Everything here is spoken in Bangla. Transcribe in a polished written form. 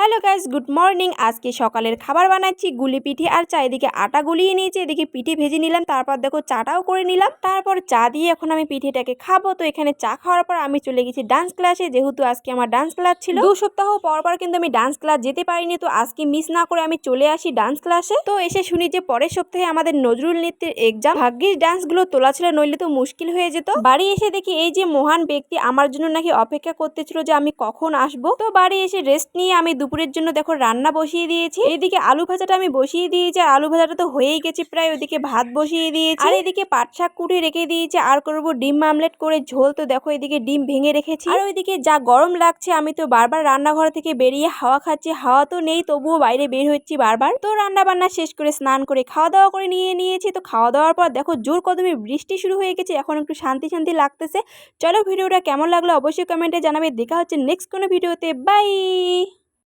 Hello guys, good morning. আজকে সকালের খাবার বানাচ্ছি গুলি পিঠে আর চা। এদিকে আটা গুলিয়ে নিয়েছি, এদিকে পিঠে ভেজে নিলাম, তারপর দেখো চাটাও করে নিলাম। তারপর চা দিয়ে এখন আমি পিঠেটাকে খাবো। তো এখানে চা খাওয়ার পর আমি চলে গেছি ডান্স ক্লাসে, যেহেতু আজকে আমার ডান্স ক্লাস ছিল। 2 সপ্তাহ পর পর কিন্তু আমি ডান্স ক্লাস যেতে পারিনি, তো আজকে মিস না করে আমি চলে আসি ডান্স ক্লাসে। তো এসে শুনি যে পরের সপ্তাহে আমাদের নজরুল নৃত্যের এক্সাম। ভাগ্যিস ডান্স গুলো তোলা ছিল, নইলে তো মুশকিল হয়ে যেত। বাড়ি এসে দেখি এই যে মহান ব্যক্তি আমার জন্য নাকি অপেক্ষা করতেছিল যে আমি কখন আসবো। তো বাড়ি এসে রেস্ট নিয়ে আমি দুপুরের জন্য দেখো রান্না বসিয়ে দিয়েছি। এইদিকে আলু ভাজাটা আমি বসিয়ে দিয়েছি, আর আলু ভাজাটা তো হয়েই গেছে প্রায়। ওইদিকে ভাত বসিয়ে দিয়েছি, আর এদিকে পাট শাক কুটে রেখে দিয়েছি, আর করবো ডিম আমলেট করে ঝোল। তো দেখো এদিকে ডিম ভেঙে রেখেছি। আর ওইদিকে যা গরম লাগছে, আমি তো বারবার রান্নাঘর থেকে বেরিয়ে হাওয়া খাচ্ছি। হাওয়া তো নেই, তবুও বাইরে বের হচ্ছি বারবার। তো রান্না বান্না শেষ করে স্নান করে খাওয়া দাওয়া করে নিয়েছি। তো খাওয়া দাওয়ার পর দেখো জোর কদমে বৃষ্টি শুরু হয়ে গেছে। এখন একটু শান্তি শান্তি লাগতেছে। চলো ভিডিওটা কেমন লাগলো অবশ্যই কমেন্টে জানাবে। দেখা হচ্ছে নেক্সট কোনো ভিডিওতে। বাই।